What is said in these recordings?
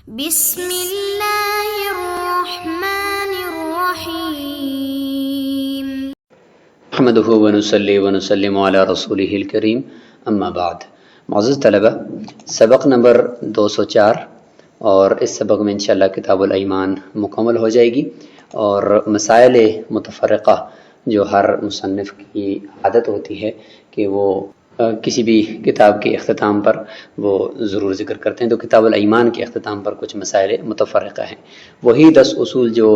بسم اللہ الرحمن الرحیم نحمده ونصلی ونسلم علی رسولہ الکریم اما بعد۔ معزز طلبہ، سبق نمبر 204 اور اس سبق میں انشاءاللہ کتاب الایمان مکمل ہو جائے گی، اور مسائل متفرقہ جو ہر مصنف کی عادت ہوتی ہے کہ وہ کسی بھی کتاب کے اختتام پر وہ ضرور ذکر کرتے ہیں، تو کتاب الایمان کے اختتام پر کچھ مسائل متفرقہ ہیں۔ وہی 10 اصول جو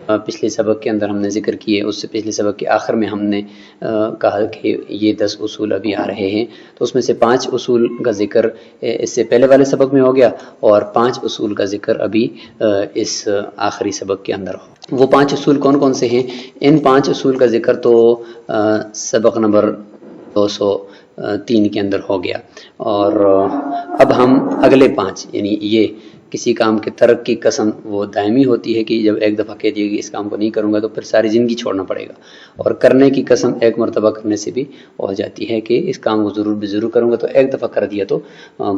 پچھلے سبق کے اندر ہم نے ذکر کیے، اس سے پچھلے سبق کے آخر میں ہم نے کہا کہ یہ 10 اصول ابھی آ رہے ہیں، تو اس میں سے 5 اصول کا ذکر اس سے پہلے والے سبق میں ہو گیا، اور 5 اصول کا ذکر ابھی اس آخری سبق کے اندر ہو۔ وہ 5 اصول کون کون سے ہیں؟ ان 5 اصول کا ذکر تو سبق نمبر 203 کے اندر ہو گیا، اور اب ہم اگلے 5، یعنی یہ کسی کام کے ترک کی قسم وہ دائمی ہوتی ہے کہ جب ایک دفعہ کہہ دیے کہ اس کام کو نہیں کروں گا تو پھر ساری زندگی چھوڑنا پڑے گا، اور کرنے کی قسم ایک مرتبہ کرنے سے بھی ہو جاتی ہے کہ اس کام کو ضرور بھی ضرور کروں گا، تو ایک دفعہ کر دیا تو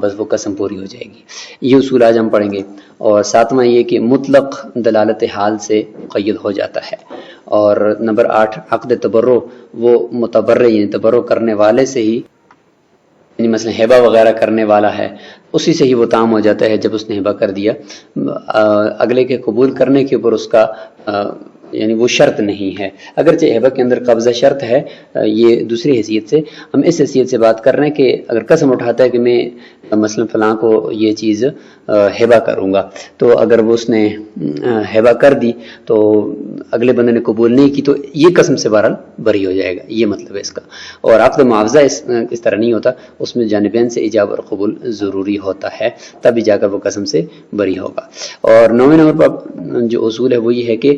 بس وہ قسم پوری ہو جائے گی۔ یہ اصول آج ہم پڑھیں گے۔ اور 7واں یہ کہ مطلق دلالت حال سے مقید ہو جاتا ہے، اور نمبر 8 عقد تبرع، وہ متبرع یعنی تبرع کرنے والے سے ہی، یعنی مثلا ہیبہ وغیرہ کرنے والا ہے اسی سے ہی وہ تام ہو جاتا ہے جب اس نے ہیبہ کر دیا، اگلے کے قبول کرنے کے اوپر اس کا یعنی وہ شرط نہیں ہے، اگرچہ ہیبہ کے اندر قبضہ شرط ہے۔ یہ دوسری حیثیت سے، ہم اس حیثیت سے بات کر رہے ہیں کہ اگر قسم اٹھاتا ہے کہ میں مثلا فلاں کو یہ چیز ہیبہ کروں گا، تو اگر وہ اس نے ہیبہ کر دی تو اگلے بندے نے قبول نہیں کی تو یہ قسم سے بہرحال بری ہو جائے گا، یہ مطلب ہے اس کا۔ اور عقد معاوضہ اس طرح نہیں ہوتا، اس میں جانبین سے ایجاب اور قبول ضروری ہوتا ہے، تبھی جا کر وہ قسم سے بری ہوگا۔ اور 9ویں نمبر پر جو اصول ہے وہ یہ ہے کہ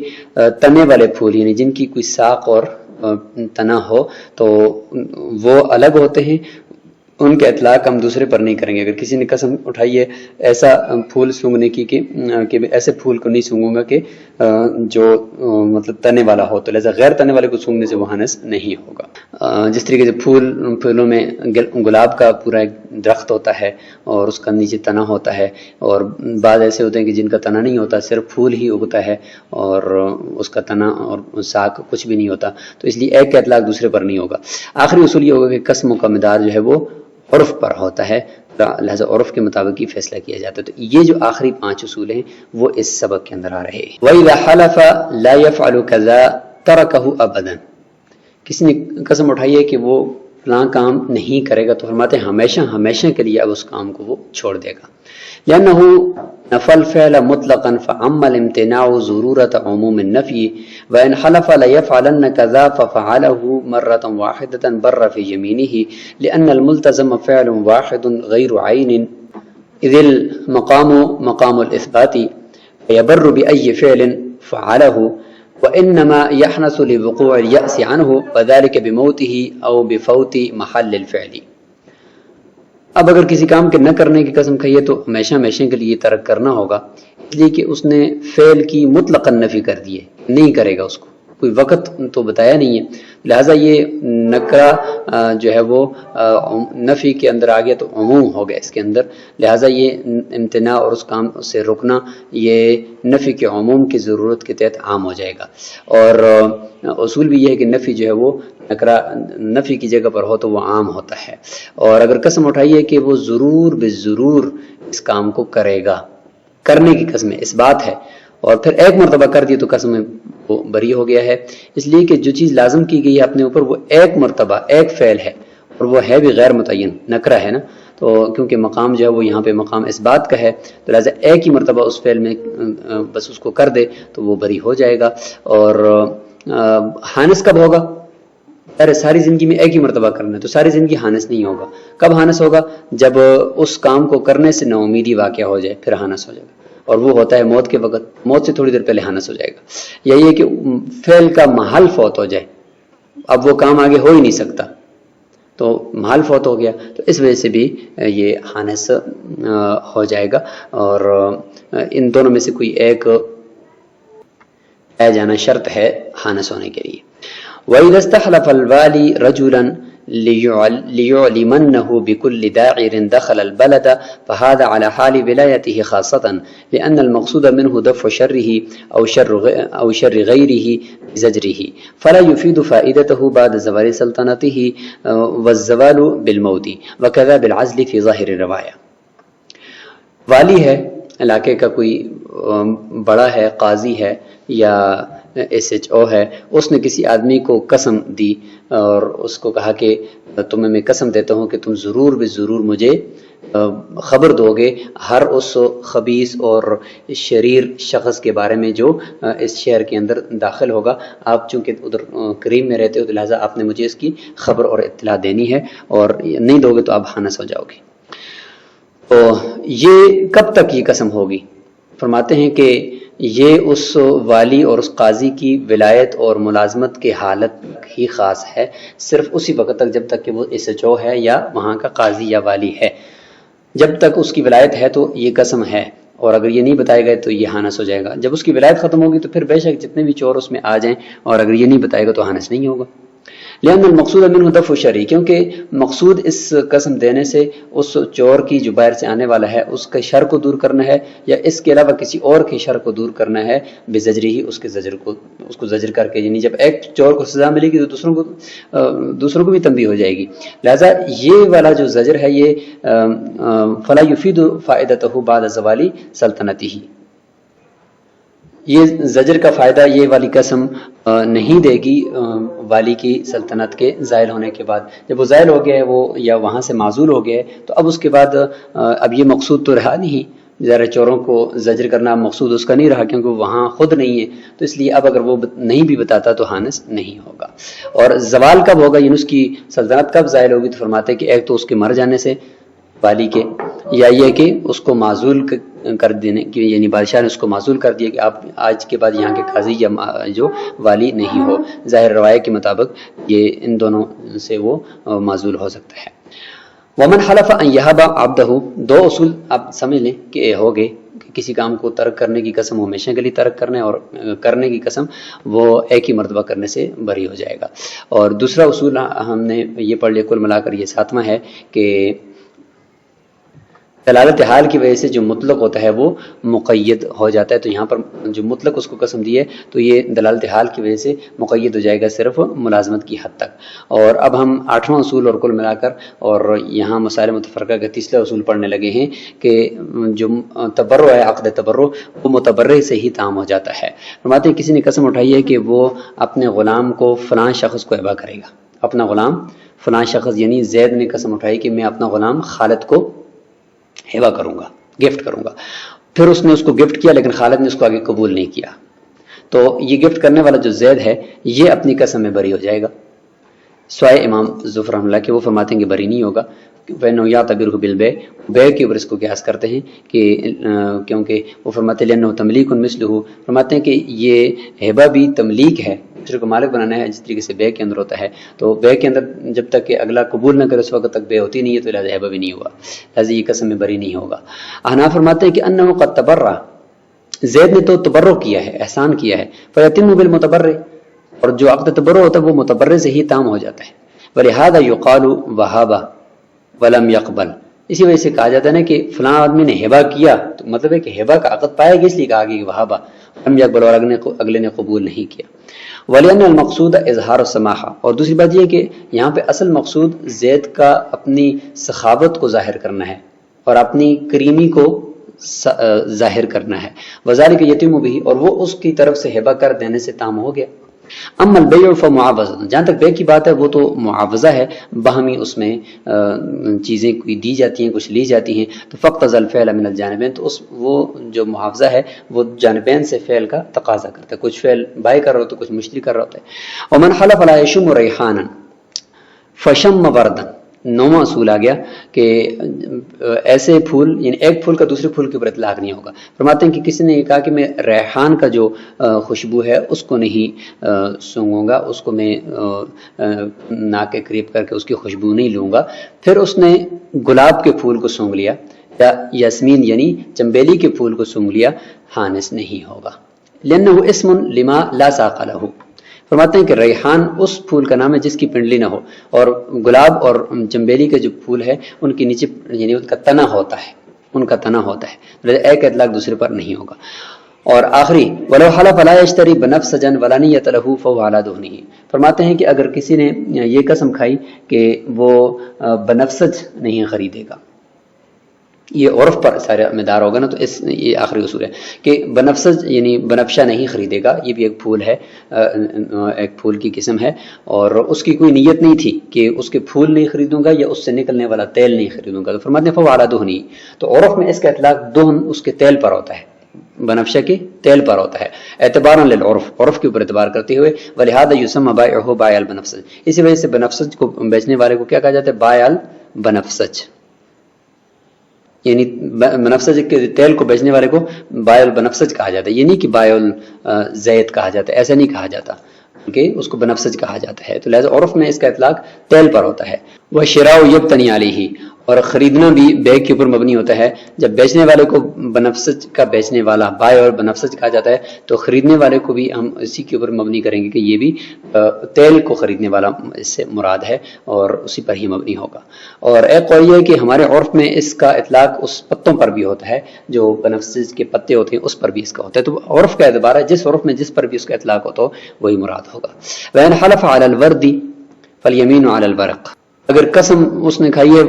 تنے والے پھول، یعنی جن کی کوئی ساق اور تنا ہو تو وہ الگ ہوتے ہیں، ان کے اطلاق ہم دوسرے پر نہیں کریں گے۔ اگر کسی نے قسم اٹھائی ہے ایسا پھول سونگنے کی کہ ایسے پھول کو نہیں سونگوں گا کہ جو مطلب تنے والا ہو، تو لہذا غیر تنے والے کو سونگنے سے وہ ہنس نہیں ہوگا۔ جس طریقے سے پھولوں میں گلاب کا پورا ایک درخت ہوتا ہے اور اس کا نیچے تنا ہوتا ہے، اور بعض ایسے ہوتے ہیں کہ جن کا تنا نہیں ہوتا، صرف پھول ہی اگتا ہے اور اس کا تنا اور ساق کچھ بھی نہیں ہوتا، تو اس لیے ایک کا اطلاق دوسرے پر نہیں ہوگا۔ آخری اصول یہ ہوگا کہ قسموں کا مدار جو ہے وہ عرف پر ہوتا ہے، لہذا عرف کے مطابق ہی فیصلہ کیا جاتا ہے۔ تو یہ جو آخری 5 اصول ہیں وہ اس سبق کے اندر آ رہے ہیں۔ وَإِذَا حَلَفَ لَا يَفْعَلُ كَذَا تَرَكَهُ أَبَدًا، کسی نے قسم اٹھائی ہے کہ وہ فلاں کام نہیں کرے گا تو فرماتے ہیں ہمیشہ ہمیشہ کے لیے اب اس کام کو وہ چھوڑ دے گا۔ لأنه نفى الفعل مطلقا فعم الامتناع ضرورة عموم النفي، وإن حلف ليفعلن كذا ففعله مرة واحدة بر في يمينه، لأن الملتزم فعل واحد غير عين، إذ المقام مقام الإثبات، يبر بأي فعل فعله، وإنما يحنث لوقوع اليأس عنه، وذلك بموته أو بفوت محل الفعل۔ اب اگر کسی کام کے نہ کرنے کی قسم کھائیے تو ہمیشہ ہمیشہ کے لیے ترک کرنا ہوگا، اس لیے کہ اس نے فعل کی مطلقاً نفی کر دی ہے، نہیں کرے گا، اس کو کوئی وقت تو بتایا نہیں ہے، لہٰذا یہ نکرہ جو ہے وہ نفی کے اندر آ گیا تو عموم ہو گیا اس کے اندر، لہٰذا یہ امتناع اور اس کام سے رکنا یہ نفی کے عموم کی ضرورت کے تحت عام ہو جائے گا۔ اور اصول بھی یہ ہے کہ نفی جو ہے وہ نکرہ نفی کی جگہ پر ہو تو وہ عام ہوتا ہے، اور اگر قسم اٹھائیے کہ وہ ضرور بضرور اس کام کو کرے گا، کرنے کی قسم اس بات ہے، اور پھر ایک مرتبہ کر دی تو قسم وہ بری ہو گیا ہے، اس لیے کہ جو چیز لازم کی گئی ہے اپنے اوپر وہ ایک مرتبہ ایک فعل ہے، اور وہ ہے بھی غیر متعین نکرہ ہے نا، تو کیونکہ مقام جو ہے وہ یہاں پہ مقام اس بات کا ہے تو لہٰذا ایک ہی مرتبہ اس فعل میں بس اس کو کر دے تو وہ بری ہو جائے گا۔ اور حانس کب ہوگا؟ ارے ساری زندگی میں ایک ہی مرتبہ کرنا ہے تو ساری زندگی حانس نہیں ہوگا۔ کب حانس ہوگا؟ جب اس کام کو کرنے سے نا امیدی واقع ہو جائے، پھر حانس ہو جائے گا، اور وہ ہوتا ہے موت کے وقت، موت سے تھوڑی دیر پہلے حانس ہو جائے گا۔ یہی ہے کہ فعل کا محل فوت ہو جائے، اب وہ کام آگے ہو ہی نہیں سکتا، تو محل فوت ہو گیا، تو اس وجہ سے بھی یہ حانس ہو جائے گا، اور ان دونوں میں سے کوئی ایک پایا جانا شرط ہے حانس ہونے کے لیے۔ وَإِذَا اسْتَحْلَفَ الْوَالِي رَجُلًا ليعلمنه بكل داعر دخل البلد فهذا على حال ولايته خاصة لأن المقصود منه دفع شره أو شر غيره بزجره فلا يفيد فائدته بعد زوال سلطنته والزوال بالموت وكذا بالعزل في ظاهر الرواية. والی ہے علاقے کا، کوئی بڑا ہے، قاضی ہے یا SHO ہے، اس نے کسی آدمی کو قسم دی اور اس کو کہا کہ تمہیں میں قسم دیتا ہوں کہ تم ضرور ضرور مجھے خبر دو گے ہر اس خبیث اور شریر شخص کے بارے میں جو اس شہر کے اندر داخل ہوگا. آپ چونکہ ادھر کریم میں رہتے ہو تو لہٰذا آپ نے مجھے اس کی خبر اور اطلاع دینی ہے، اور نہیں دو گے تو آپ ہانس ہو جاؤ گے. تو یہ کب تک یہ قسم ہوگی؟ فرماتے ہیں کہ یہ اس والی اور اس قاضی کی ولایت اور ملازمت کے حالت ہی خاص ہے، صرف اسی وقت تک جب تک کہ وہ SHO ہے یا وہاں کا قاضی یا والی ہے. جب تک اس کی ولایت ہے تو یہ قسم ہے، اور اگر یہ نہیں بتائے گئے تو یہ ہانس ہو جائے گا. جب اس کی ولایت ختم ہوگی تو پھر بے شک جتنے بھی چور اس میں آ جائیں، اور اگر یہ نہیں بتائے گا تو ہانس نہیں ہوگا. لأن المقصود منه دفع شرعی، کیونکہ مقصود اس قسم دینے سے اس چور کی جو باہر سے آنے والا ہے اس کے شر کو دور کرنا ہے، یا اس کے علاوہ کسی اور کے شر کو دور کرنا ہے بزجری ہی، اس کو زجر کر کے. یعنی جب ایک چور کو سزا ملے گی تو دوسروں کو بھی تنبیہ ہو جائے گی. لہذا یہ والا جو زجر ہے یہ فلا یفید فائدتہ بعد زوال سلطنتہ، یہ زجر کا فائدہ یہ والی قسم نہیں دے گی والی کی سلطنت کے زائل ہونے کے بعد. جب وہ زائل ہو گیا ہے، وہ یا وہاں سے معزول ہو گیا ہے، تو اب اس کے بعد اب یہ مقصود تو رہا نہیں. ذرا چوروں کو زجر کرنا مقصود اس کا نہیں رہا، کیونکہ وہاں خود نہیں ہے، تو اس لیے اب اگر وہ نہیں بھی بتاتا تو ہانس نہیں ہوگا. اور زوال کب ہوگا، یعنی اس کی سلطنت کب زائل ہوگی؟ تو فرماتے ہیں کہ ایک تو اس کے مر جانے سے والی کے، یا یہ کہ اس کو معزول کر دینے کی، یعنی بادشاہ نے اس کو معزول کر دیا کہ آپ آج کے بعد یہاں کے قاضی یا جو والی نہیں ہو. ظاہر روایت کے مطابق یہ ان دونوں سے وہ معزول ہو سکتا ہے. ومن حلف ان یہب عبدہ، دو اصول آپ سمجھ لیں کہ ہو گئے. کسی کام کو ترک کرنے کی قسم ہمیشہ کے لیے ترک کرنا ہے، اور کرنے کی قسم وہ ایک ہی مرتبہ کرنے سے بری ہو جائے گا. اور دوسرا اصول ہم نے یہ پڑھ لیا، کل ملا کر یہ 7واں ہے کہ دلالت حال کی وجہ سے جو مطلق ہوتا ہے وہ مقید ہو جاتا ہے. تو یہاں پر جو مطلق اس کو قسم دی ہے تو یہ دلالت حال کی وجہ سے مقید ہو جائے گا صرف ملازمت کی حد تک. اور اب ہم 8واں اصول اور کل ملا کر اور یہاں مسائل متفرقہ کا تیسرا اصول پڑھنے لگے ہیں کہ جو تبرع ہے، عقد تبرع، وہ متبرع سے ہی تام ہو جاتا ہے. فرماتے ہیں کسی نے قسم اٹھائی ہے کہ وہ اپنے غلام کو فلاں شخص کو ہبہ کرے گا. اپنا غلام فلاں شخص، یعنی زید نے قسم اٹھائی کہ میں اپنا غلام خالد کو ہبہ کروں گا، گفٹ کروں گا. پھر اس نے اس کو گفٹ کیا، لیکن خالد نے اس کو آگے قبول نہیں کیا. تو یہ گفٹ کرنے والا جو زید ہے یہ اپنی قسم میں بری ہو جائے گا، سوائے امام ظفر رحمہ اللہ کہ وہ فرماتے ہیں کہ بری نہیں ہوگا. وَإِنَّهُ يَعْتَبِرُهُ بِالْبَيْعِ، بے کے اوپر اس کو قیاس کرتے ہیں کہ کیونکہ وہ فرماتے ہیں لأنه تملیک مثلہ، فرماتے ہیں کہ یہ ہبہ بھی تملیک ہے، دوسرے کو مالک بنانا ہے، جس طریقے سے بے کے اندر ہوتا ہے. تو بے کے اندر جب تک کہ اگلا قبول نہ کرے اس وقت تک بے ہوتی نہیں ہے، تو لہذا ہبہ بھی نہیں ہوا، لہذا یہ قسم میں بری نہیں ہوگا. احناف فرماتے ہیں کہ انه قد تبرع، زید نے تو تبرع کیا ہے، احسان کیا ہے. فیتم بالمتبرع، اور جو عقد تبرع ہوتا ہے وہ متبرع سے ہی تام ہو جاتا ہے. ولہذا یقال وہب ولم یقبل، اسی وجہ سے کہا جاتا ہے نا کہ فلاں آدمی نے ہبہ کیا، تو مطلب ہے کہ ہبہ کا عقد پایا گیا، اس لیے کہا گیا کہ وہبہ ولم یقبل، اور اگلے نے قبول نہیں کیا. وَلِأَنَّ الْمَقْصُودَ اظہار السماحہ، اور دوسری بات یہ کہ یہاں پہ اصل مقصود زید کا اپنی سخاوت کو ظاہر کرنا ہے اور اپنی کریمی کو ظاہر کرنا ہے. وَذَلِكَ يَتِمُّ بِهِ، اور وہ اس کی طرف سے ہبہ کر دینے سے تام ہو گیا. اما البیع فمعاوضہ، جہاں تک بے کی بات ہے وہ تو معاوضہ ہے، باہمی اس میں چیزیں کوئی دی جاتی ہیں، کچھ لی جاتی ہیں. تو فاقتضى الفعل من الجانبین، تو وہ جو معاوضہ ہے وہ جانبین سے فعل کا تقاضا کرتا ہے، کچھ فعل بائع کر رہا ہوتا ہے، کچھ مشتری کر رہا ہوتا ہے. ومن حلف لا يشم ریحانا فشم وردا، 9واں اصول آ گیا کہ ایسے پھول، یعنی ایک پھول کا دوسرے پھول کے اوپر اطلاق نہیں ہوگا. فرماتے ہیں کہ کسی نے یہ کہا کہ میں ریحان کا جو خوشبو ہے اس کو نہیں سونگوں گا، اس کو میں ناک کے قریب کر کے اس کی خوشبو نہیں لوں گا. پھر اس نے گلاب کے پھول کو سونگ لیا یا یاسمین یعنی چنبیلی کے پھول کو سونگ لیا، ہانس نہیں ہوگا. لأنه اسم لما لا ساق له، فرماتے ہیں کہ ریحان اس پھول کا نام ہے جس کی پنڈلی نہ ہو، اور گلاب اور چنبیلی کے جو پھول ہے ان کے نیچے یعنی ان کا تنا ہوتا ہے، ان کا تنا ہوتا ہے، ایک اطلاق دوسرے پر نہیں ہوگا۔ اور آخری ولو حلف لا یشتری بنفسجا ولا نیۃ له فهو علی دهنه، فرماتے ہیں کہ اگر کسی نے یہ قسم کھائی کہ وہ بنفسج نہیں خریدے گا، یہ عرف پر سارے مدار ہوگا نا، تو یہ آخری اصول ہے کہ بنفسج یعنی بنفشہ نہیں خریدے گا، یہ بھی ایک پھول ہے، ایک پھول کی قسم ہے، اور اس کی کوئی نیت نہیں تھی کہ اس کے پھول نہیں خریدوں گا یا اس سے نکلنے والا تیل نہیں خریدوں گا، تو فرماتے ہیں فهو علی دهنه، تو عرف میں اس کا اطلاق دہن اس کے تیل پر ہوتا ہے، بنفشہ کے تیل پر ہوتا ہے، اعتبارا للعرف، عرف کے اوپر اعتبار کرتے ہوئے، ولہذا یسمى بائعہ بائع البنفسج، اسی وجہ سے بنفسج کو بیچنے والے کو کیا کہا جاتا ہے؟ بائع البنفسج، یعنی بنفسج کے تیل کو بیچنے والے کو بائع البنفسج کہا جاتا ہے، یہ نہیں کہ بائع الزیت کہا جاتا ہے، ایسا نہیں کہا جاتا کہ اس کو بنفسج کہا جاتا ہے، تو لہذا عرف میں اس کا اطلاق تیل پر ہوتا ہے۔ وشراء یبتنی علیہ، اور خریدنا بھی بے کے اوپر مبنی ہوتا ہے، جب بیچنے والے کو بنفسج کا بیچنے والا بائع اور بنفسج کہا جاتا ہے تو خریدنے والے کو بھی ہم اسی کے اوپر مبنی کریں گے کہ یہ بھی تیل کو خریدنے والا اس سے مراد ہے اور اسی پر ہی مبنی ہوگا۔ اور ایک قول یہ ہے کہ ہمارے عرف میں اس کا اطلاق اس پتوں پر بھی ہوتا ہے، جو بنفسج کے پتے ہوتے ہیں اس پر بھی اس کا ہوتا ہے، تو عرف کا اعتبار ہے، جس عرف میں جس پر بھی اس کا اطلاق ہوتا ہو وہی مراد ہوگا۔ وَإِنْ حَلَفَ عَلَى الْوَرْدِ فَالْيَمِينُ عَلَى الْوَرَقِ، اگر قسم اس نے کھائی ہے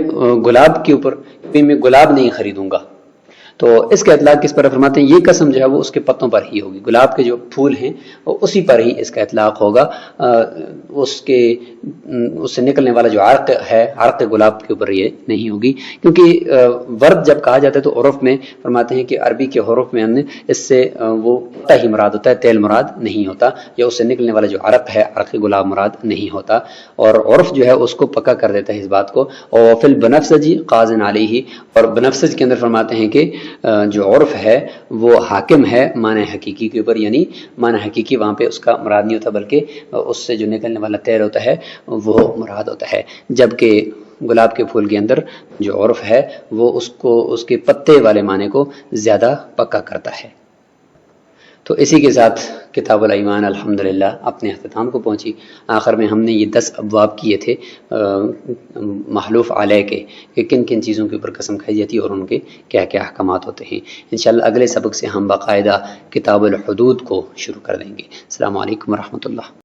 گلاب کے اوپر کہ میں گلاب نہیں خریدوں گا، تو اس کا اطلاق کس پر فرماتے ہیں؟ یہ قسم جو ہے وہ اس کے پتوں پر ہی ہوگی، گلاب کے جو پھول ہیں اسی پر ہی اس کا اطلاق ہوگا، اس سے نکلنے والا جو عرق ہے، عرق گلاب کے اوپر یہ نہیں ہوگی، کیونکہ ورد جب کہا جاتا ہے تو عرف میں فرماتے ہیں کہ عربی کے حروف میں اس سے وہ پتا ہی مراد ہوتا ہے، تیل مراد نہیں ہوتا، یا اس سے نکلنے والا جو عرق ہے، عرق گلاب مراد نہیں ہوتا، اور عرف جو ہے اس کو پکا کر دیتا ہے اس بات کو۔ اور فی البنفسجی قاضٍ علیہ، اور بنفسج کے اندر فرماتے ہیں کہ جو عرف ہے وہ حاکم ہے معنی حقیقی کے اوپر، یعنی معنی حقیقی وہاں پہ اس کا مراد نہیں ہوتا بلکہ اس سے جو نکلنے والا تیل ہوتا ہے وہ مراد ہوتا ہے، جبکہ گلاب کے پھول کے اندر جو عرف ہے وہ اس کے پتے والے معنی کو زیادہ پکا کرتا ہے۔ تو اسی کے ساتھ کتاب الایمان الحمدللہ اپنے اختتام کو پہنچی۔ آخر میں ہم نے یہ 10 ابواب کیے تھے محلوف علیہ کے، کہ کن کن چیزوں کے اوپر قسم کھائی جاتی ہے اور ان کے کیا کیا احکامات ہوتے ہیں۔ انشاءاللہ اگلے سبق سے ہم باقاعدہ کتاب الحدود کو شروع کر دیں گے۔ السلام علیکم ورحمۃ اللہ۔